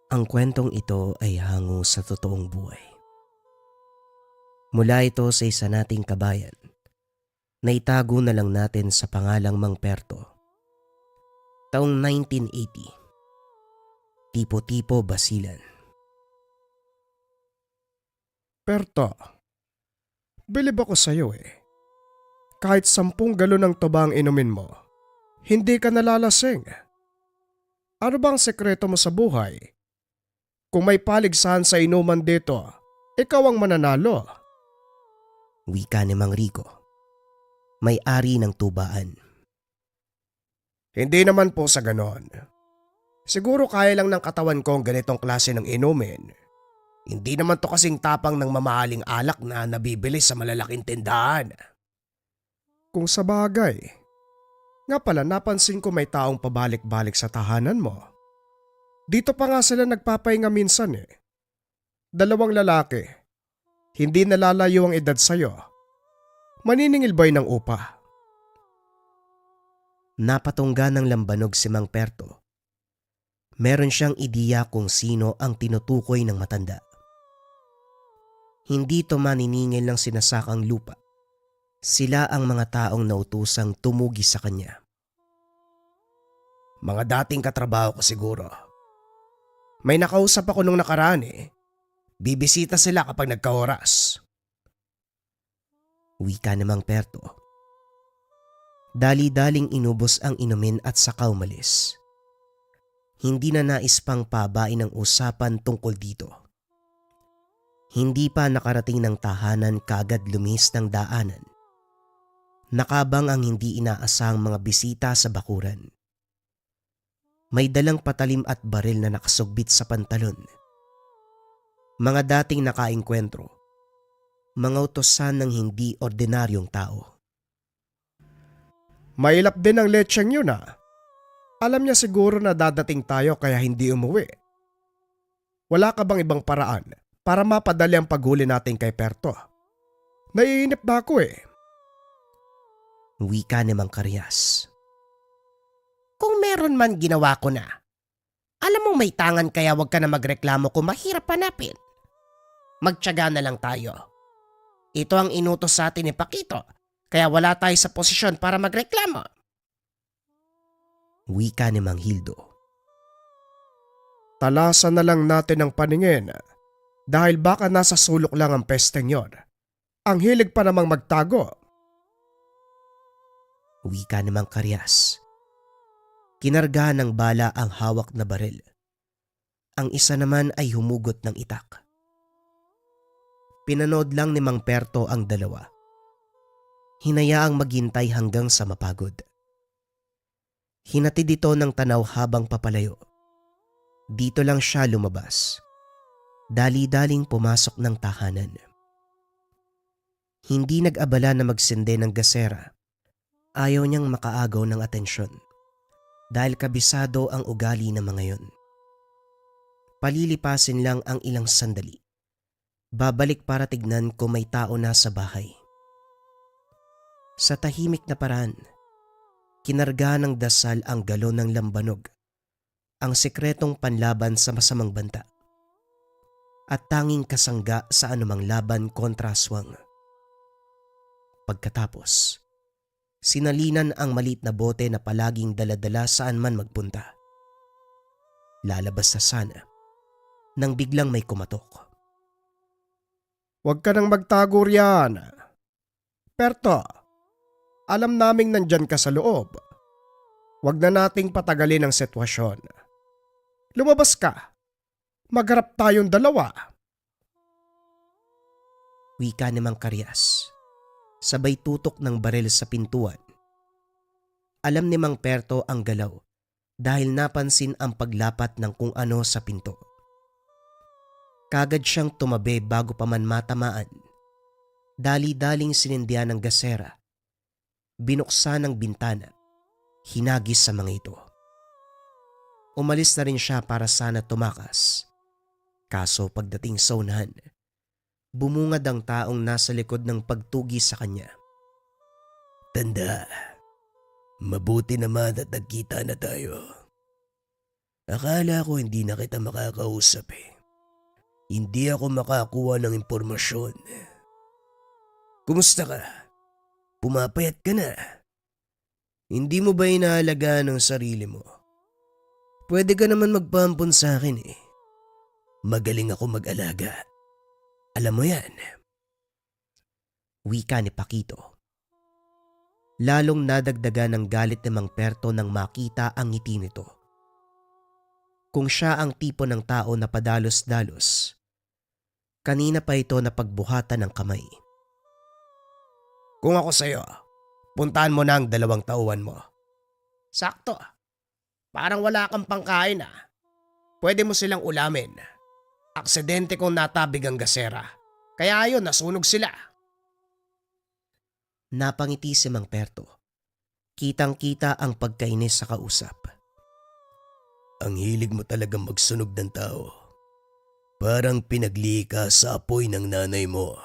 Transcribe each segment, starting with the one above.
Ang kwentong ito ay hango sa totoong buhay. Mula ito sa isa nating kabayan na itago na lang natin sa pangalang Mang Perto. Taong 1980, Tipo-Tipo, Basilan. Perto, bilib ako sa'yo eh. Kahit 10 galon ng tuba ang inumin mo, hindi ka nalalasing. Ano bang sekreto mo sa buhay? Kung may paligsahan sa inuman dito, ikaw ang mananalo. Wika ni Mang Rico, may-ari ng tubaan. Hindi naman po sa ganon. Siguro kaya lang ng katawan ko ang ganitong klase ng inumin. Hindi naman to kasing tapang ng mamahaling alak na nabibili sa malalaking tindahan. Kung sa bagay, nga pala napansin ko may taong pabalik-balik sa tahanan mo. Dito pa nga sila nagpapahinga minsan eh. 2 lalaki. Hindi nalalayo ang edad sa'yo. Maniningil ba'y ng upa? Napatungga ng lambanog si Mang Perto. Meron siyang ideya kung sino ang tinutukoy ng matanda. Hindi to maniningil ng sinasakang lupa. Sila ang mga taong nautusang tumugi sa kanya. Mga dating katrabaho ko siguro. May nakausap ako nung nakaraan eh. Bibisita sila kapag nagkaoras. Wika ni Mang Perto. Dali-daling inubos ang inumin at saka umalis. Hindi na nais pang pabain ang usapan tungkol dito. Hindi pa nakarating ng tahanan kaagad lumihis ng daanan. Nakabang ang hindi inaasahang mga bisita sa bakuran. May dalang patalim at baril na nakasugbit sa pantalon. Mga dating nakaengkwentro. Mga utosan ng hindi ordinaryong tao. Mailap din ang lecheng yun ah. Alam niya siguro na dadating tayo kaya hindi umuwi. Wala ka bang ibang paraan para mapadali ang paghuli natin kay Perto? Naiinip na ako eh. Wika ni Mang Karyas. Kung meron man ginawa ko na. Alam mong may tangan kaya wag ka na magreklamo kung mahirap hanapin. Magtiyaga na lang tayo. Ito ang inutos sa atin ni Pakito, kaya wala tayo sa posisyon para magreklamo. Wika ni Mang Hildo. Talasan na lang natin ang paningin dahil baka nasa sulok lang ang pesteng yon. Ang hilig pa namang magtago. Wika ni Mang Karyas. Kinarga ng bala ang hawak na baril. Ang isa naman ay humugot ng itak. Pinanood lang ni Mang Perto ang dalawa. Hinayaang maghintay hanggang sa mapagod. Hinatid ito ng tanaw habang papalayo. Dito lang siya lumabas. Dali-daling pumasok ng tahanan. Hindi nag-abala na magsinde ng gasera. Ayaw niyang makaagaw ng atensyon. Dahil kabisado ang ugali ng mga yon. Palilipasin lang ang ilang sandali. Babalik para tignan kung may tao na sa bahay. Sa tahimik na paraan, kinarga ng dasal ang galon ng lambanog, ang sekretong panlaban sa masamang banta, at tanging kasangga sa anumang laban kontra aswang. Pagkatapos, sinalinan ang maliit na bote na palaging daladala saan man magpunta. Lalabas na sana, nang biglang may kumatok. Huwag ka nang magtago riyan. Perto, alam naming nandyan ka sa loob. Huwag na nating patagalin ang sitwasyon. Lumabas ka. Magharap tayong dalawa. Wika ni Mang Karyas, sabay tutok ng baril sa pintuan. Alam ni Mang Perto ang galaw dahil napansin ang paglapat ng kung ano sa pinto. Kagad siyang tumabi bago pa man matamaan. Dali-daling sinindihan ng gasera. Binuksan ang bintana. Hinagis sa mga ito. Umalis na rin siya para sana tumakas. Kaso pagdating sa unahan, bumungad ang taong nasa likod ng pagtugi sa kanya. Tanda, mabuti naman at nagkita na tayo. Akala ko hindi na kita makakausap eh. Hindi ako makakuha ng impormasyon. Kumusta ka? Pumapayat ka na. Hindi mo ba inaalagaan ang sarili mo? Pwede ka naman magpampon sa akin eh. Magaling ako mag-alaga. Alam mo yan. Wika ni Pakito. Lalong nadagdagan ng galit ni Mang Perto nang makita ang ngiti nito. Kung siya ang tipo ng tao na padalos-dalos, kanina pa ito napagbuhatan ng kamay. Kung ako sa'yo, puntahan mo na ang 2 tauhan mo. Sakto. Parang wala kang pangkain ah. Pwede mo silang ulamin. Aksidente kong natabig ang gasera. Kaya ayun, nasunog sila. Napangiti si Mang Perto. Kitang-kita ang pagkainis sa kausap. Ang hilig mo talagang magsunog ng tao. Parang pinagli ka sa apoy ng nanay mo.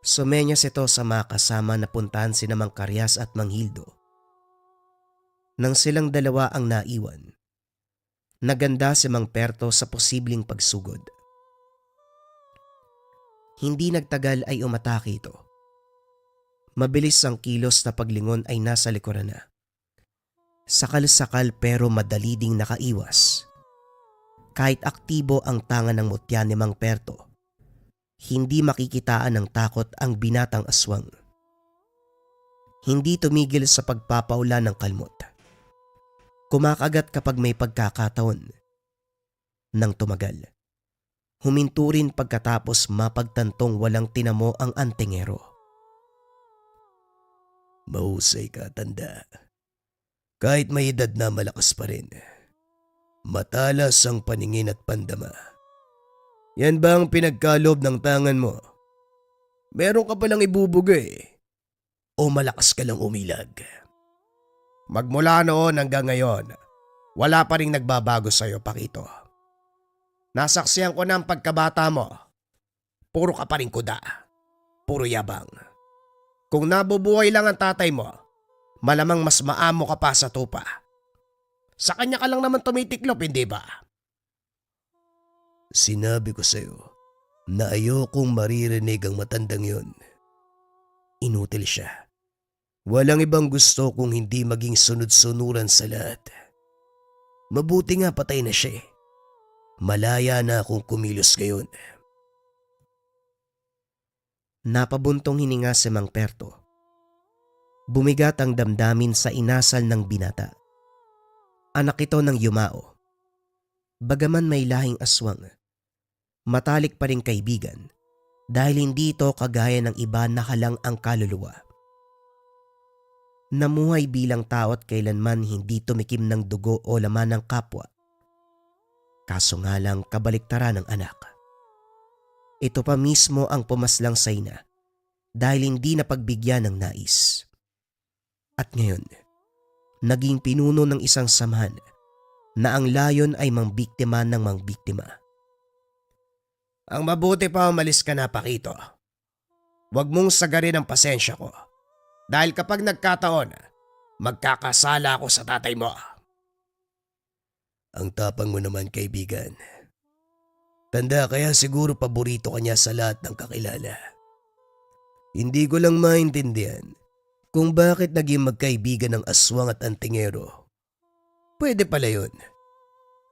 Sumenyas ito sa mga kasama na puntahan si Mang Karyas at Mang Hildo. Nang silang dalawa ang naiwan, naganda si Mang Perto sa posibleng pagsugod. Hindi nagtagal ay umatake ito. Mabilis ang kilos na paglingon ay nasa likuran na. Sakal-sakal pero madali ding nakaiwas. Kahit aktibo ang tanga ng mutya ni Mang Perto, hindi makikitaan ng takot ang binatang aswang. Hindi tumigil sa pagpapaula ng kalmot. Kumakagat kapag may pagkakataon. Nang tumagal, huminto rin pagkatapos mapagtantong walang tinamo ang antingero. Mahusay ka, tanda. Kahit may edad na malakas pa rin. Matalas ang paningin at pandama. Yan ba ang pinagkaloob ng tangan mo? Meron ka palang ibubugay. O malakas ka lang umilag? Magmula noon hanggang ngayon, wala pa rin nagbabago sa'yo, Pakito. Nasaksiyan ko na ang pagkabata mo. Puro ka pa rin kuda. Puro yabang. Kung nabubuhay lang ang tatay mo, malamang mas maamo ka pa sa tupa. Sa kanya ka lang naman tumitiklop, hindi ba? Sinabi ko sa'yo na ayokong maririnig ang matandang yon. Inutil siya. Walang ibang gusto kung hindi maging sunod-sunuran sa lahat. Mabuti nga patay na siya eh. Malaya na akong kumilos ngayon. Napabuntong hininga si Mang Perto. Bumigat ang damdamin sa inasal ng binata. Anak ito ng yumao. Bagaman may lahing aswang, matalik pa rin kaibigan dahil hindi ito kagaya ng iba na halang ang kaluluwa. Namuhay bilang tao at kailanman hindi tumikim ng dugo o laman ng kapwa. Kaso nga lang kabaliktaran ng anak. Ito pa mismo ang pumaslang sa ina dahil hindi napagbigyan ng nais. At ngayon, naging pinuno ng isang samahan na ang layon ay mangbiktima ng mangbiktima. Ang mabuti pa umalis ka na, Pakito. Huwag mong sagarin ang pasensya ko. Dahil kapag nagkataon, magkakasala ako sa tatay mo. Ang tapang mo naman, kaibigan. Tanda, kaya siguro paborito ka niya sa lahat ng kakilala. Hindi ko lang maintindihan kung bakit naging magkaibigan ng aswang at antingero. Pwede pala yun.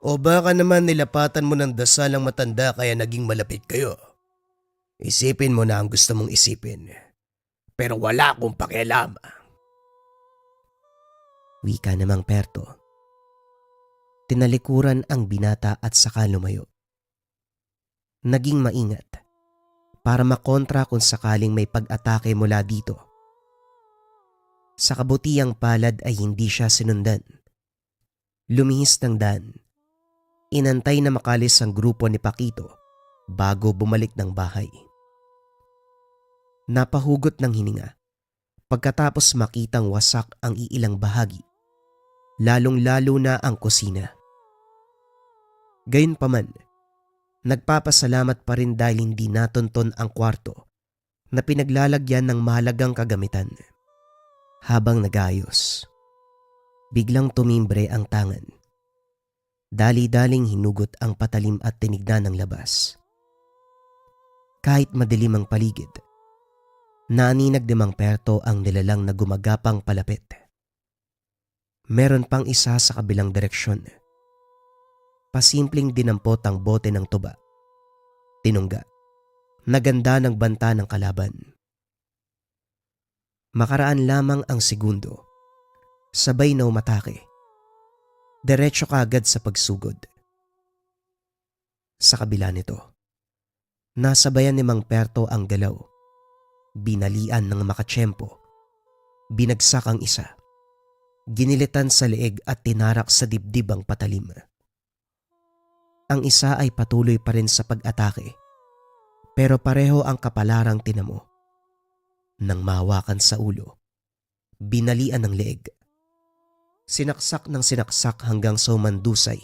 O baka naman nilapatan mo ng dasal ang matanda kaya naging malapit kayo. Isipin mo na ang gusto mong isipin. Pero wala akong pakialam. Wika ni Mang Perto. Tinalikuran ang binata at saka lumayo. Naging maingat para makontra kung sakaling may pag-atake mula dito. Sa kabutiang palad ay hindi siya sinundan. Lumihis ng daan. Inantay na makalis ang grupo ni Pakito bago bumalik ng bahay. Napahugot ng hininga pagkatapos makitang wasak ang iilang bahagi, lalong-lalo na ang kusina. Gayunpaman, nagpapasalamat pa rin dahil hindi natunton ang kwarto na pinaglalagyan ng mahalagang kagamitan. Habang nagayos, Biglang tumimbre ang tangan. Dali-daling hinugot ang patalim at tinignan ng labas. Kahit madilim ang paligid, naaninag ni Mang Perto ang nilalang na gumagapang palapit. Meron pang isa sa kabilang direksyon. Pasimpleng dinampot ang bote ng tuba. Tinungga. Naganda ng banta ng kalaban. Makaraan lamang ang segundo. Sabay na umatake. Diretso kaagad sa pagsugod. Sa kabila nito, nasabayan ni Mang Perto ang galaw. Binalian ng makatsyempo. Binagsak ang isa. Ginilitan sa leeg at tinarak sa dibdib ang patalim. Ang isa ay patuloy pa rin sa pag-atake, pero pareho ang kapalarang tinamo. Nang mahawakan sa ulo, binalian ng leeg. Sinaksak ng sinaksak hanggang sa umandusay.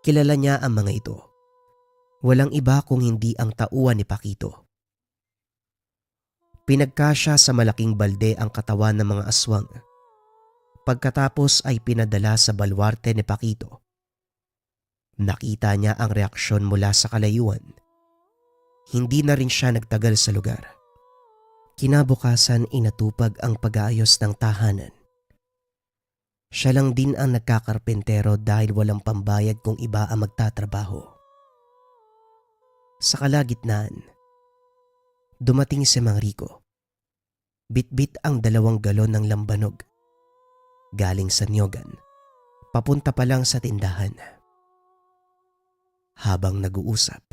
Kilala niya ang mga ito. Walang iba kung hindi ang tauhan ni Pakito. Pinagkasya sa malaking balde ang katawan ng mga aswang. Pagkatapos ay pinadala sa balwarte ni Pakito. Nakita niya ang reaksyon mula sa kalayuan. Hindi na rin siya nagtagal sa lugar. Kinabukasan inatupag ang pag-aayos ng tahanan. Siya lang din ang nagkakarpentero dahil walang pambayad kung iba ang magtatrabaho. Sa kalagitnaan, dumating si Mang Rico. Bitbit ang 2 galon ng lambanog. Galing sa Nyogan, papunta pa lang sa tindahan. Habang nag-uusap,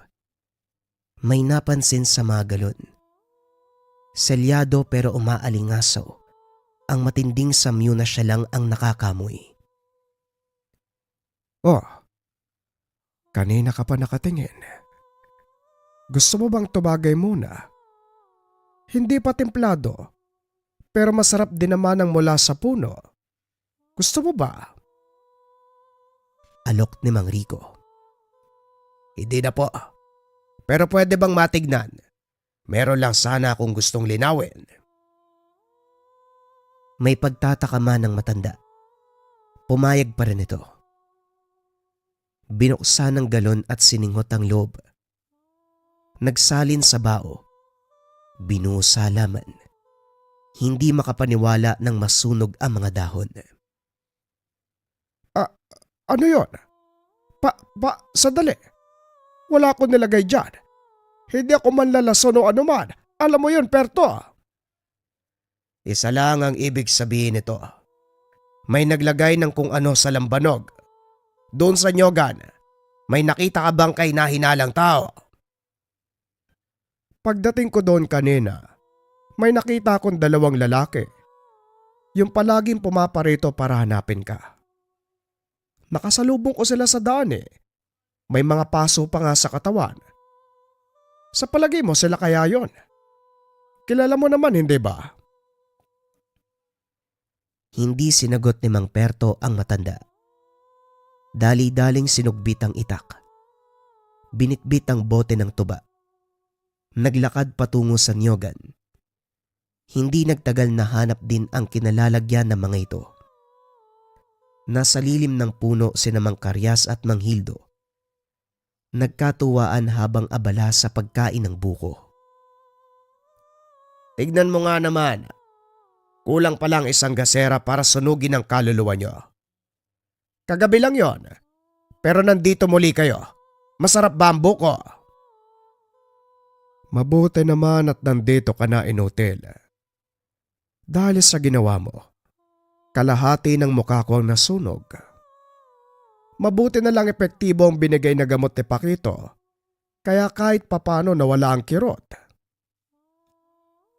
may napansin sa mga galon. Selyado pero umaalingasaw. Ang matinding samyo na siya lang ang nakakamoy. Oh, kanina ka pa nakatingin. Gusto mo bang tumagay muna? Hindi pa templado, pero masarap din naman ang mula sa puno. Gusto mo ba? Alok ni Mang Rico. Hindi na po. Pero pwede bang matignan? Meron lang sana akong gustong linawin. May pagtataka man ng matanda. Pumayag pa rin ito. Binuksan ng galon at sininghot ang loob. Nagsalin sa bao. Binuhos sa halaman. Hindi makapaniwala nang masunog ang mga dahon. Ano yon? Sandali. Wala akong nilagay dyan. Hindi ako manlalason o anuman. Alam mo yun, Perto. Isa lang ang ibig sabihin nito. May naglagay ng kung ano sa lambanog. Doon sa Nyogan, may nakita ka bang kay nahinalang tao? Pagdating ko doon kanina, may nakita akong 2 lalaki. Yung palaging pumaparito para hanapin ka. Nakasalubong ko sila sa daan eh. May mga paso pa nga sa katawan. Sa palagay mo sila kaya yon? Kilala mo naman, hindi ba? Hindi sinagot ni Mang Perto ang matanda. Dali-daling sinugbit ang itak. Binitbit ang bote ng tuba. Naglakad patungo sa Nyogan. Hindi nagtagal na hanap din ang kinalalagyan ng mga ito. Nasa lilim ng puno sina Mang Karyas at Mang Hildo. Nagkatuwaan habang abala sa pagkain ng buko. Tignan mo nga naman. Kulang pa lang 1 gasera para sunugin ang kaluluwa nyo. Kagabi lang yon. Pero nandito muli kayo. Masarap ba ang buko? Mabuti naman at nandito ka na, Inutil. Dahil sa ginawa mo, kalahati ng mukha ko ang nasunog. Mabuti na lang epektibo ang binigay na gamot ni Pakito, kaya kahit papano nawala ang kirot.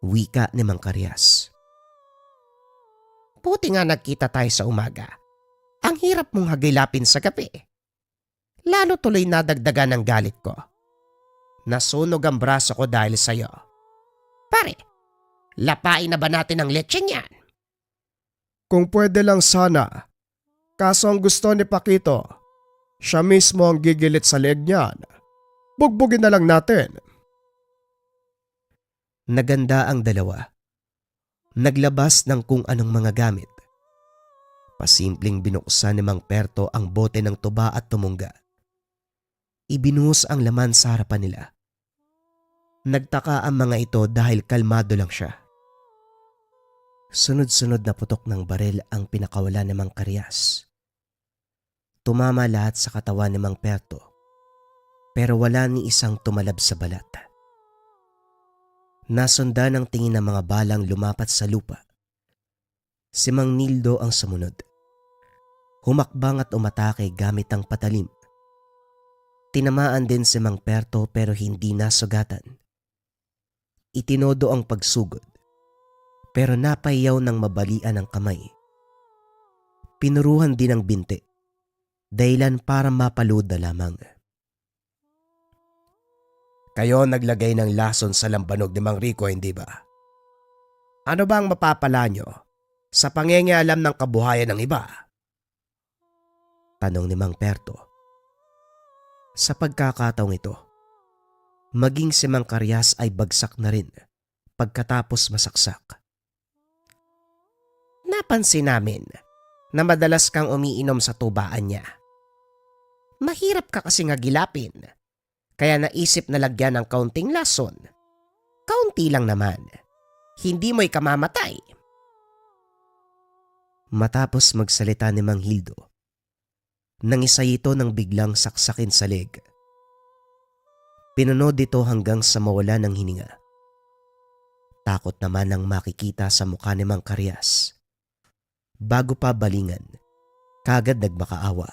Wika ni Mang Karyas. Buti nga nagkita tayo sa umaga. Ang hirap mong hagilapin sa gabi. Lalo tuloy nadagdagan ng galit ko. Nasunog ang braso ko dahil sa'yo. Pare, lapain na ba natin ang lecheng yan? Kung pwede lang sana. Kaso ang gusto ni Pakito, siya mismo ang gigilit sa leeg niyan. Bugbugin na lang natin. Naganda ang dalawa. Naglabas ng kung anong mga gamit. Pasimpleng binuksan ni Mang Perto ang bote ng tuba at tumungga. Ibinuhos ang laman sa harapan nila. Nagtaka ang mga ito dahil kalmado lang siya. Sunod-sunod na putok ng baril ang pinakawala ni Mang Karyas. Tumama lahat sa katawan ni Mang Perto, pero wala ni isang tumalab sa balat. Nasundan ng tingin ng mga balang lumapat sa lupa. Si Mang Nildo ang sumunod. Humakbang at umatake gamit ang patalim. Tinamaan din si Mang Perto pero hindi nasugatan. Itinodo ang pagsugod, pero napayaw ng mabalian ang kamay. Pinuruhan din ang binti, dahilan para mapalood na lamang. Kayo naglagay ng lason sa lambanog ni Mang Rico, hindi ba? Ano ba ang mapapala nyo sa pangingialam ng kabuhayan ng iba? Tanong ni Mang Perto. Sa pagkakataong ito, maging si Mang Karyas ay bagsak na rin pagkatapos masaksak. Napansin namin na madalas kang umiinom sa tubaan niya. Mahirap ka kasi nga gilapin, kaya naisip na lagyan ng kaunting lason. Kaunti lang naman, hindi mo'y kamamatay. Matapos magsalita ni Mang Hildo, nangisay ito nang biglang saksakin sa leg. Pinunod ito hanggang sa mawala ng hininga. Takot naman ang makikita sa mukha ni Mang Karyas. Bago pa balingan, kagad nagmakaawa.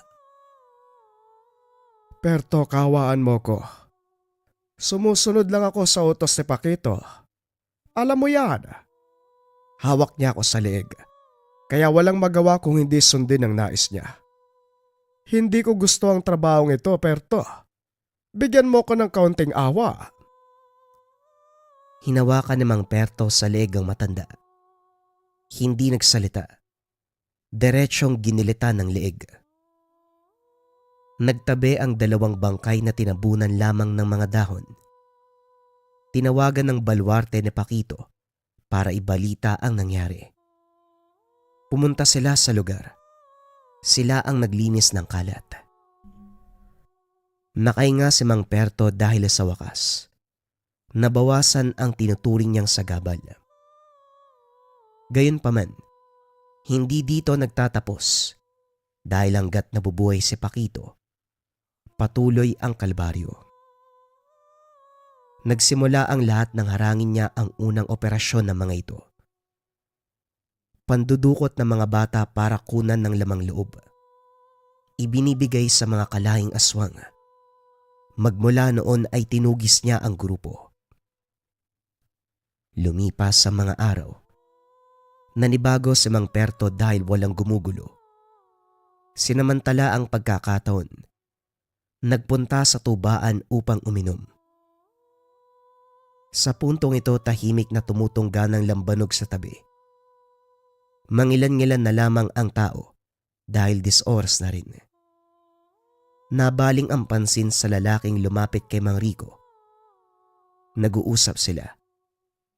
Perto, kawaan mo ko. Sumusunod lang ako sa utos ni Pakito. Alam mo yan. Hawak niya ako sa leeg, kaya walang magawa kung hindi sundin ang nais niya. Hindi ko gusto ang trabahong ito, Perto. Bigyan mo ko ng kaunting awa. Hinawakan ni Mang Perto sa leeg ang matanda. Hindi nagsalita. Diretsyong ginilitan ng leeg. Nagtabi ang dalawang bangkay na tinabunan lamang ng mga dahon. Tinawagan ng baluarte ni Pakito para ibalita ang nangyari. Pumunta sila sa lugar. Sila ang naglinis ng kalat. Nakahinga si Mang Perto dahil sa wakas. Nabawasan ang tinuturing niyang sagabal. Gayunpaman, hindi dito nagtatapos dahil hanggat nabubuhay si Pakito, patuloy ang kalbaryo. Nagsimula ang lahat ng harangin niya ang unang operasyon ng mga ito. Pandudukot ng mga bata para kunan ng lamang loob. Ibinibigay sa mga kalahing aswang. Magmula noon ay tinugis niya ang grupo. Lumipas sa mga araw. Nanibago si Mang Perto dahil walang gumugulo. Sinamantala ang pagkakataon. Nagpunta sa tubaan upang uminom. Sa puntong ito tahimik na tumutungga ng lambanog sa tabi. Mangilan-ngilan na lamang ang tao dahil disoras na rin. Nabaling ang pansin sa lalaking lumapit kay Mang Rico. Nag-uusap sila,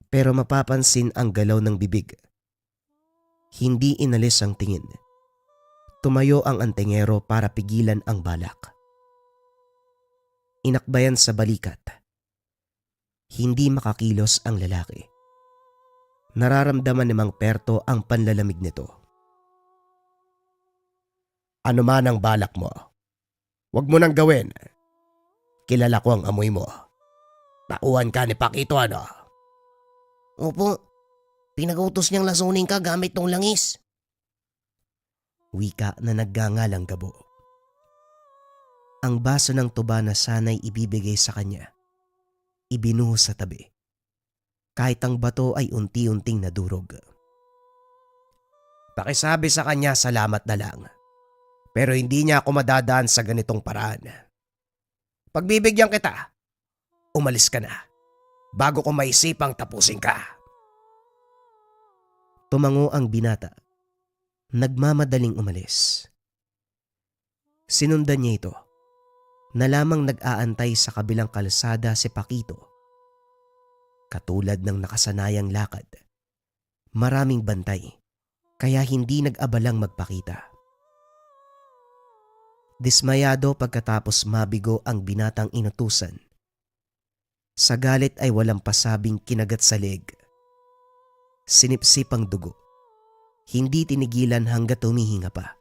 pero mapapansin ang galaw ng bibig. Hindi inalis ang tingin. Tumayo ang antingero para pigilan ang balak. Inakbayan sa balikat. Hindi makakilos ang lalaki. Nararamdaman ni Mang Perto ang panlalamig nito. Ano man ang balak mo, huwag mo nang gawin. Kilala ko ang amoy mo. Tauhan ka ni Pakito, ano? Opo, pinag-utos niyang lasunin ka gamit tong langis. Wika na naggangalang gabo. Ang baso ng tuba na sana'y ibibigay sa kanya, ibinuhos sa tabi. Kahit ang bato ay unti-unting nadurog. Pakisabi sa kanya salamat na lang. Pero hindi niya ako madadaan sa ganitong paraan. Pagbibigyan kita, umalis ka na bago ko maisipang tapusin ka. Tumango ang binata. Nagmamadaling umalis. Sinundan niya ito na lamang nag-aantay sa kabilang kalsada si Pakito. Katulad ng nakasanayang lakad, maraming bantay, kaya hindi nag-abalang magpakita. Dismayado pagkatapos mabigo ang binatang inutusan. Sa galit ay walang pasabing kinagat sa leg. Sinipsip ang dugo. Hindi tinigilan hanggat humihinga pa.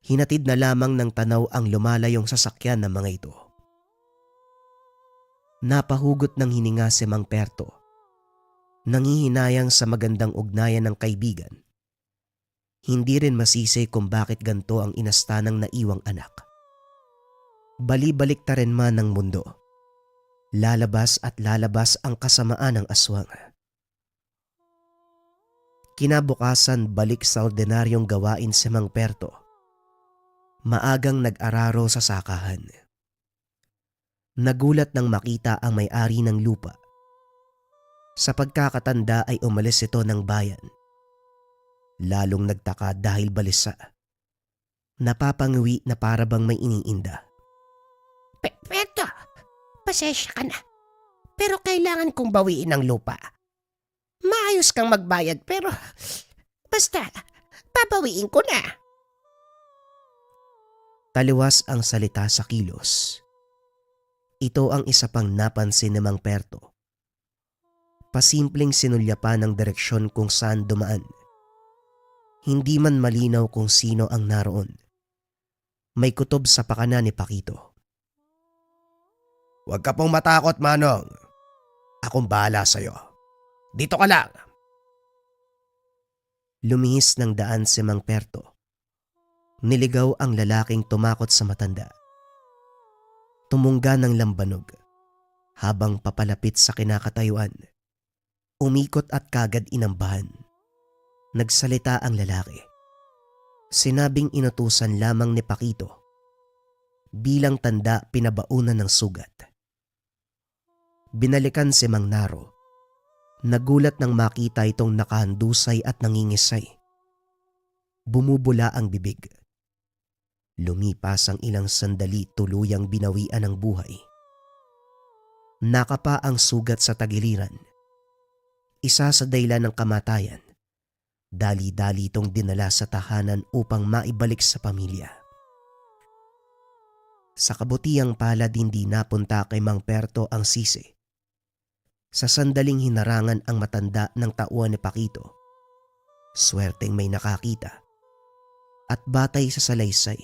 Hinatid na lamang ng tanaw ang lumalayong sasakyan ng mga ito. Napahugot ng hininga si Mang Perto. Nangihinayang sa magandang ugnayan ng kaibigan. Hindi rin masisi kung bakit ganto ang inastanang naiwang anak. Bali-balik ta rin man ng mundo. Lalabas at lalabas ang kasamaan ng aswang. Kinabukasan balik sa ordinaryong gawain si Mang Perto. Maagang nag-araro sa sakahan. Nagulat nang makita ang may-ari ng lupa. Sa pagkakatanda ay umalis ito ng bayan. Lalong nagtaka dahil balisa. Napapanguwi na para bang may iniinda. Peto, pasensya ka na. Pero kailangan kong bawiin ang lupa. Maayos kang magbayad pero basta babawiin ko na. Taliwas ang salita sa kilos. Ito ang isa pang napansin ni Mang Perto. Pasimpleng sinulyapan ng direksyon kung saan dumaan. Hindi man malinaw kung sino ang naroon. May kutob sa pakana ni Pakito. Huwag ka pong matakot, Manong. Akong bahala sa'yo. Dito ka lang. Lumihis ng daan si Mang Perto. Niligaw ang lalaking tumakot sa matanda. Tumungga ng lambanog. Habang papalapit sa kinakatayuan, umikot at kagad inambahan. Nagsalita ang lalaki. Sinabing inutusan lamang ni Pakito. Bilang tanda pinabaunan ng sugat. Binalikan si Mang Naro. Nagulat nang makita itong nakahandusay at nangingisay. Bumubula ang bibig. Lumipas ang ilang sandali tuluyang binawian ng buhay. Nakapa ang sugat sa tagiliran. Isa sa dahilan ng kamatayan. Dali-dali itong dinala sa tahanan upang maibalik sa pamilya. Sa kabutiang palad hindi napunta kay Mang Perto ang sisi. Sa sandaling hinarangan ang matanda ng tauhan ni Pakito. Swerteng may nakakita. At batay sa salaysay,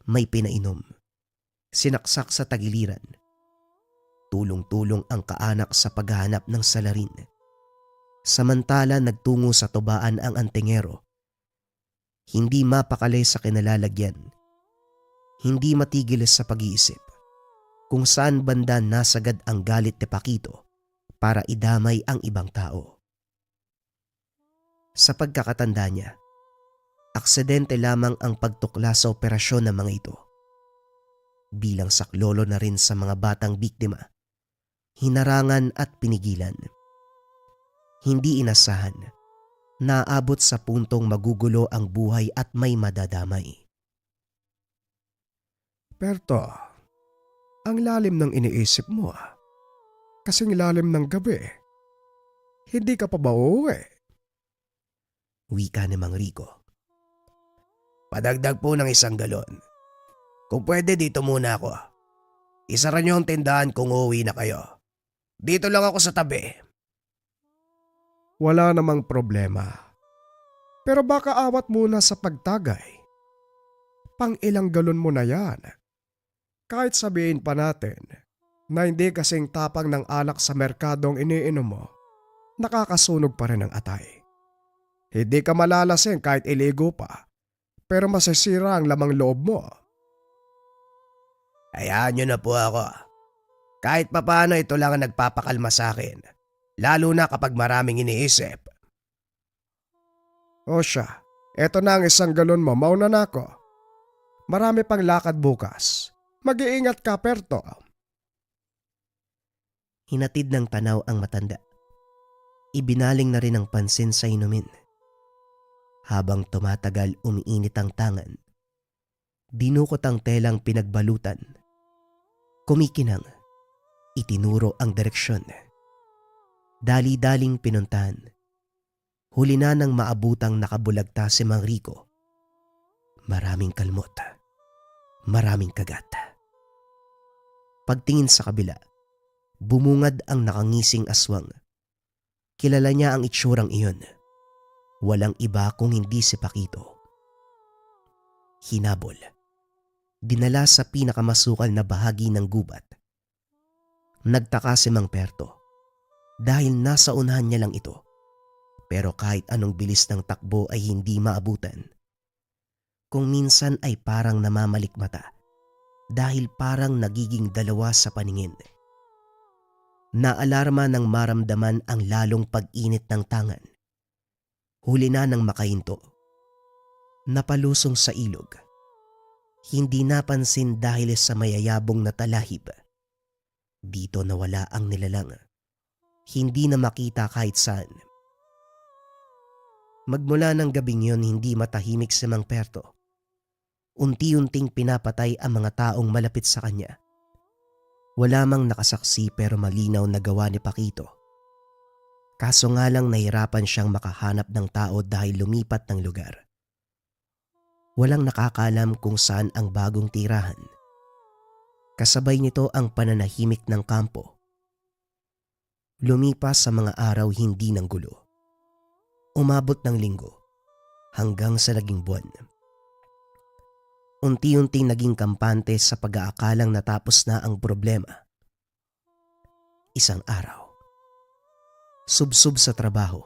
may pinainom. Sinaksak sa tagiliran. Tulong-tulong ang kaanak sa paghahanap ng salarin. Samantala nagtungo sa tubaan ang antingero. Hindi mapakali sa kinalalagyan. Hindi matigil sa pag-iisip kung saan banda nasagad ang galit ni Pakito para idamay ang ibang tao. Sa pagkakatanda niya, aksidente lamang ang pagtukla sa operasyon ng mga ito. Bilang saklolo na rin sa mga batang biktima, hinarangan at pinigilan. Hindi inasahan, naabot sa puntong magugulo ang buhay at may madadamay. Perto, ang lalim ng iniisip mo. Kasing lalim ng gabi. Hindi ka pa ba uuwi? Wika ni Mang Rico. Padagdag po ng 1 galon. Kung pwede dito muna ako. Isara niyo ang tindahan kung uuwi na kayo. Dito lang ako sa tabi. Wala namang problema. Pero baka awat muna sa pagtagay. Pang ilang galon mo na yan. Kahit sabihin pa natin na hindi kasing tapang ng alak sa merkadong iniinom mo, nakakasunog pa rin ang atay. Hindi ka malalasing kahit iligo pa, pero masisira ang lamang loob mo. Hayaan niyo na po ako. Kahit papaano ito lang ang nagpapakalma sa akin, lalo na kapag maraming iniisip. O siya, eto na ang 1 galon mo, mauna na ako. Marami pang lakad bukas. Mag-iingat ka, Perto. Hinatid ng tanaw ang matanda. Ibinaling na rin ang pansin sa inumin. Habang tumatagal umiinit ang tangan, dinukot ang telang pinagbalutan. Kumikinang, itinuro ang direksyon. Dali-daling pinuntahan. Huli na nang maabutang nakabulagta si Mang Rico. Maraming kalmot. Maraming kagat. Pagtingin sa kabila, bumungad ang nakangising aswang. Kilala niya ang itsurang iyon. Walang iba kung hindi si Pakito. Hinabol. Dinala sa pinakamasukal na bahagi ng gubat. Nagtaka si Mang Perto dahil nasa unahan niya lang ito. Pero kahit anong bilis ng takbo ay hindi maabutan. Kung minsan ay parang namamalikmata dahil parang nagiging dalawa sa paningin. Naalarma nang maramdaman ang lalong pag-init ng tangan. Huli na nang makahinto. Napalusong sa ilog. Hindi napansin dahil sa mayayabong na talahib. Dito nawala ang nilalang. Hindi na makita kahit saan. Magmula ng gabing yon hindi matahimik si Mang Perto. Unti-unting pinapatay ang mga taong malapit sa kanya. Wala mang nakasaksi pero malinaw na gawa ni Pakito. Kaso nga lang nahirapan siyang makahanap ng tao dahil lumipat ng lugar. Walang nakakalam kung saan ang bagong tirahan. Kasabay nito ang pananahimik ng kampo. Lumipas sa mga araw hindi ng gulo. Umabot ng linggo hanggang sa naging buwan. Unti-unting naging kampante sa pag-aakalang natapos na ang problema. Isang araw. Subsob sa trabaho.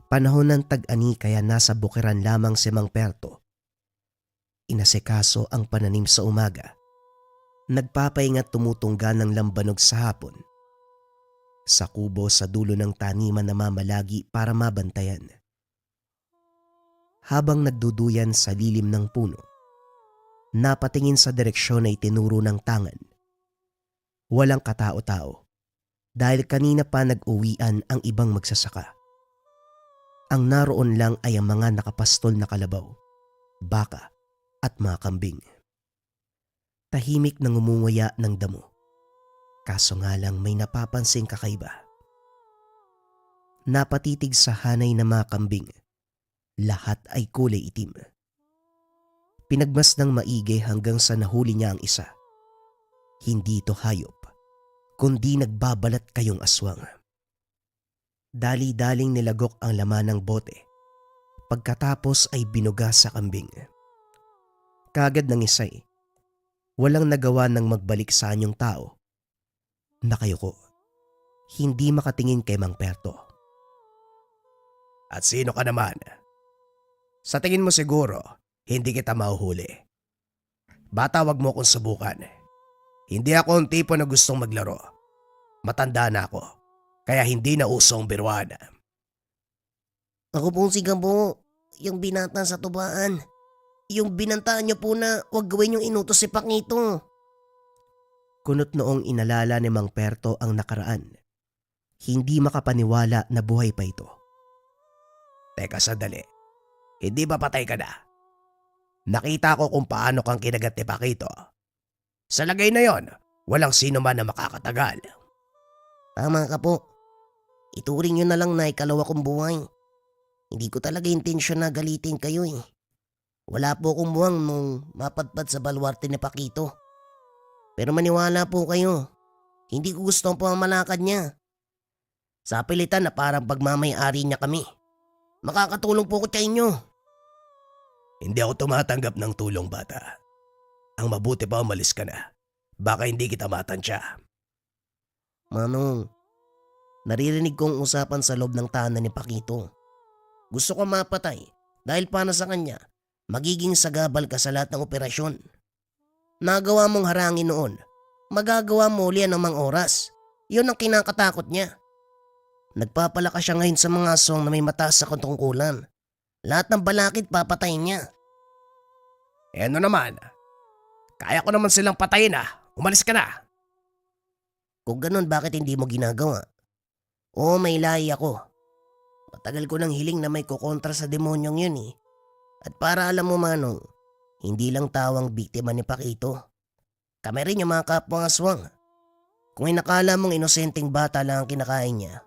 Panahon ng tag-ani kaya nasa bukiran lamang si Mang Perto. Inasikaso ang pananim sa umaga. Nagpapahinga't tumutungga ng lambanog sa hapon. Sa kubo sa dulo ng taniman na mamalagi para mabantayan. Habang nagduduyan sa lilim ng puno, napatingin sa direksyon na itinuro ng tangan. Walang katao-tao dahil kanina pa nag-uwian ang ibang magsasaka. Ang naroon lang ay ang mga nakapastol na kalabaw, baka at mga kambing. Tahimik na ngumunguya ng damo. Kaso nga lang may napapansing kakaiba. Napatitig sa hanay na mga kambing. Lahat ay kulay itim. Pinagmasdang maigi hanggang sa nahuli niya ang isa. Hindi ito hayop, kundi nagbabalat kayong aswang. Dali-daling nilagok ang laman ng bote. Pagkatapos ay binuga sa kambing. Kagad ng isay, walang nagawa ng magbalik sa anyong tao. Nakayuko, hindi makatingin kay Mang Perto. At sino ka naman? Sa tingin mo siguro, hindi kita mahuhuli. Bata, wag mo akong subukan. Hindi ako ang tipo na gustong maglaro. Matanda na ako, kaya hindi na uso ang biruan. Ako po si Gabo, yung binata sa tubaan. Yung binantaan niyo po na huwag gawin yung inutos si Pakito. Kunot noong inalala ni Mang Perto ang nakaraan. Hindi makapaniwala na buhay pa ito. Teka sandali, hindi ba patay ka na? Nakita ko kung paano kang kinagat ni Pakito. Sa lagay na yon, walang sino man na makakatagal. Tama ka po. Ituring niyo na lang na ikalawa kong buhay. Hindi ko talaga intensyon na galitin kayo eh. Wala po akong buwang nung mapadpad sa balwarte ni Pakito. Pero maniwala po kayo, hindi ko gusto ang pamamalakad niya. Sa pilitan na parang pagmamayari niya kami. Makakatulong po ko sa inyo. Hindi ako tumatanggap ng tulong, bata. Ang mabuti pa umalis ka na. Baka hindi kita matansya. Manong, naririnig kong usapan sa loob ng tahanan ni Pakito. Gusto ko mapatay dahil para sa kanya, magiging sagabal ka sa lahat ng operasyon. Nagawa mong harangin noon, magagawa mo ulit ng mga oras. Yun ang kinakatakot niya. Nagpapalakas siya ngayon sa mga aswang na may mataas sa katungkulan. Lahat ng balakid papatayin niya. Eh ano naman? Kaya ko naman silang patayin ah. Umalis ka na. Kung ganun, bakit hindi mo ginagawa? Oo, may lahi ako. Matagal ko nang hiling na may kukontra sa demonyong yun eh. At para alam mo Manong, hindi lang tawang biktima ni Pakito. Kami rin yung mga kapwang aswang. Kung inakala mong inosenteng bata lang ang kinakain niya,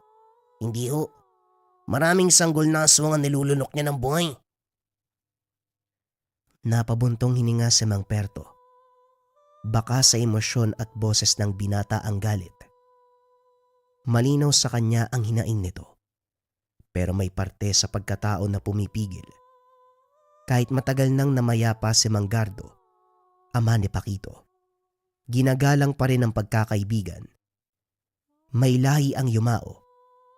hindi ho. Maraming sanggol na aswang ang nilulunok niya ng buhay. Napabuntong hininga si Mang Perto. Baka sa emosyon at boses ng binata ang galit. Malinaw sa kanya ang hinaing nito. Pero may parte sa pagkatao na pumipigil. Kahit matagal nang namayapa si Mang Gardo, ama ni Paquito, ginagalang pa rin ang pagkakaibigan. May lahi ang yumao,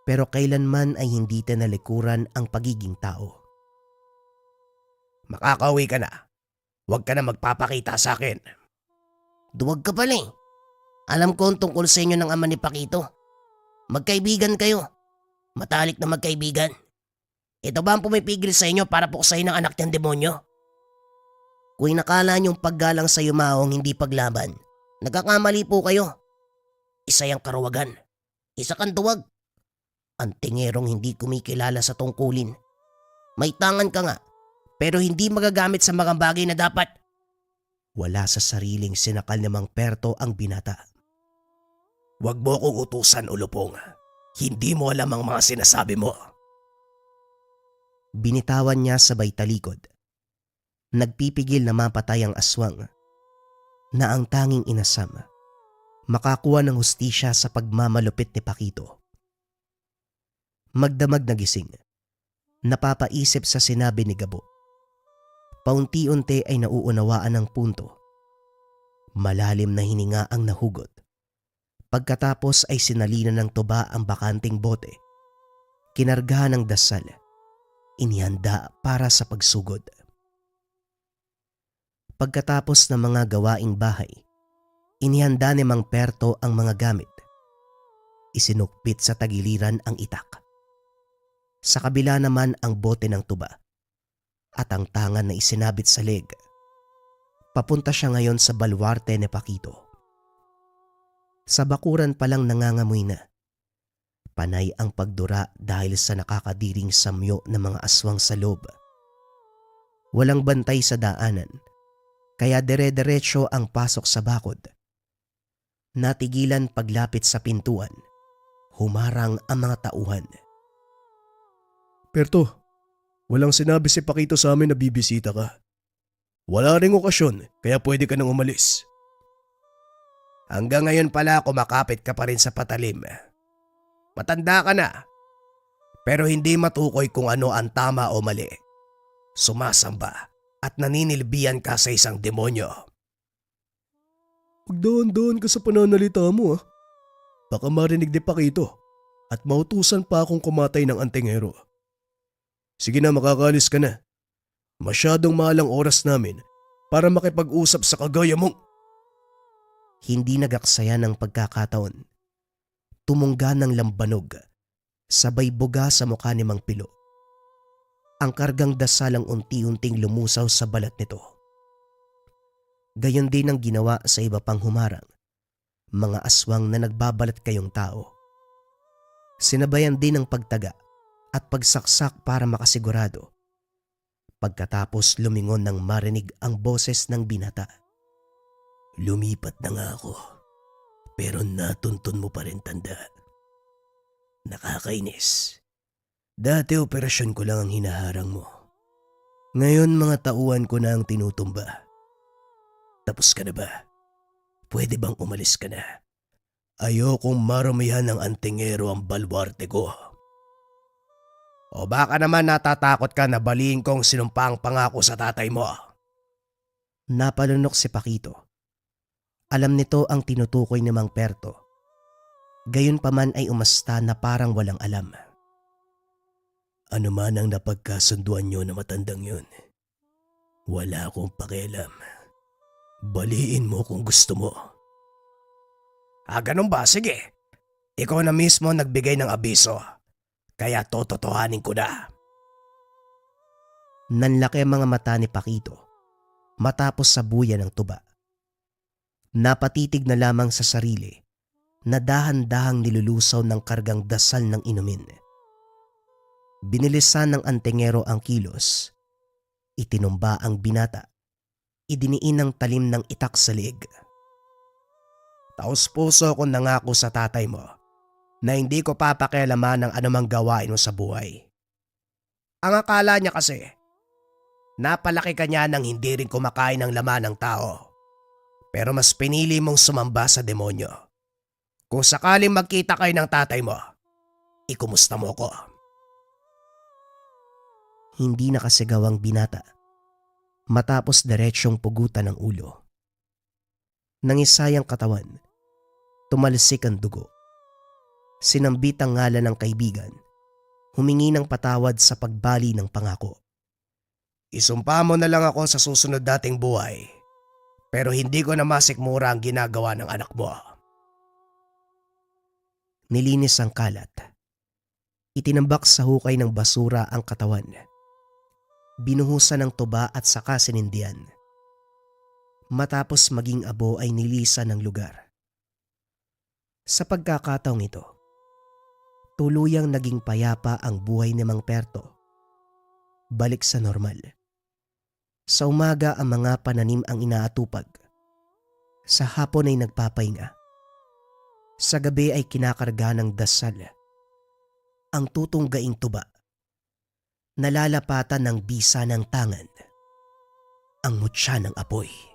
pero kailanman ay hindi tinalikuran ang pagiging tao. Makakauwi ka na. Huwag ka na magpapakita sa akin. Duwag ka pala eh. Alam ko ang tungkol sa inyo ng ama ni Paquito. Magkaibigan kayo. Matalik na magkaibigan. Ito ba ang pumipigil sa inyo para puksain ng anak niyang demonyo? Kung nakala niyong paggalang sa yumaong hindi paglaban, nagkakamali po kayo. Isa yung karuwagan. Isa kang duwag. Ang tingerong hindi kumikilala sa tungkulin. May tangan ka nga, pero hindi magagamit sa mga bagay na dapat. Wala sa sariling sinakal ni Mang Perto ang binata. Huwag mo akong utusan, Ulupong. Hindi mo alam ang mga sinasabi mo. Binitawan niya sabay talikod. Nagpipigil na mapatay ang aswang na ang tanging inasam makakuha ng hustisya sa pagmamalupit ni Paquito. Magdamag na gising, napapaisip sa sinabi ni Gabo. Paunti-unti ay nauunawaan ang punto. Malalim na hininga ang nahugot. Pagkatapos ay sinalina ng tuba ang bakanting bote. Kinargahan ng dasal. Inihanda para sa pagsugod. Pagkatapos ng mga gawaing bahay, inihanda ni Mang Perto ang mga gamit. Isinukpit sa tagiliran ang itak. Sa kabila naman ang bote ng tuba at ang tangan na isinabit sa leg. Papunta siya ngayon sa balwarte ni Paquito. Sa bakuran palang nangangamoy na. Panay ang pagdura dahil sa nakakadiring samyo ng mga aswang sa loob. Walang bantay sa daanan, kaya dire-diretso ang pasok sa bakod. Natigilan paglapit sa pintuan. Humarang ang mga tauhan. Perto, walang sinabi si Paquito sa amin na bibisita ka. Wala ring okasyon, kaya pwede ka nang umalis. Hanggang ngayon pala kumakapit ka pa rin sa patalim. Matanda ka na, pero hindi matukoy kung ano ang tama o mali. Sumasamba at naninilbihan ka sa isang demonyo. Magdahan-dahan ka sa pananalita mo. Baka marinig ni Paquito at mautusan pa akong kumatay ng antingero. Sige na, makakalis ka na. Masyadong mahal ang oras namin para makipag-usap sa kagaya mong… Hindi nagaksaya ng pagkakataon. Tumungga ng lambanog, sabay buga sa mukha ni Mang Pilo. Ang kargang dasalang unti-unting lumusaw sa balat nito. Gayon din ang ginawa sa iba pang humarang, mga aswang na nagbabalat kayong tao. Sinabayan din ang pagtaga at pagsaksak para makasigurado. Pagkatapos lumingon nang marinig ang boses ng binata. Lumipat na nga ako. Pero natuntun mo pa rin, tanda. Nakakainis. Dati operasyon ko lang ang hinaharang mo. Ngayon mga tauhan ko na ang tinutumba. Tapos ka na ba? Pwede bang umalis ka na? Ayokong maramihan ng antingero ang balwarte ko. O baka naman natatakot ka na baliin kong sinumpang pangako sa tatay mo. Napalunok si Paquito. Alam nito ang tinutukoy ni Mang Perto. Gayunpaman ay umasta na parang walang alam. Ano man ang napagkasunduan nyo na matandang yun, wala akong pakialam. Baliin mo kung gusto mo. Ganun ba? Sige. Ikaw na mismo nagbigay ng abiso. Kaya tototohanin ko na. Nanlaki ang mga mata ni Paquito matapos sabuyan ng tuba. Napatitig na lamang sa sarili na dahan-dahang nilulusaw ng kargang dasal ng inumin. Binilisan ng antingero ang kilos. Itinumba ang binata. Idiniin ng talim ng itak sa leg. Taos puso kong nangako sa tatay mo na hindi ko papakialaman ng anumang gawain mo sa buhay. Ang akala niya kasi, napalaki ka niya nang hindi rin kumakain ng laman ng tao. Pero mas pinili mong sumamba sa demonyo. Kung sakaling magkita kayo ng tatay mo, ikumusta mo ko. Hindi nakasigaw ang binata matapos diretsyong pugutan ng ulo. Nangisay ang katawan, tumalsik ang dugo. Sinambit ang ngalan ng kaibigan, humingi ng patawad sa pagbali ng pangako. Isumpa mo na lang ako sa susunod dating buhay, pero hindi ko na masikmura ang ginagawa ng anak mo. Nilinis ang kalat. Itinambak sa hukay ng basura ang katawan. Binuhusan ng tuba at saka sinindihan. Matapos maging abo ay nilisan ng lugar. Sa pagkakataong ito, tuluyang naging payapa ang buhay ni Mang Perto. Balik sa normal. Sa umaga ang mga pananim ang inaatupag. Sa hapon ay nagpapahinga. Sa gabi ay kinakarga ng dasal. Ang tutunggaing tuba, nalalapatan ng bisa ng tangan, ang mutya ng apoy.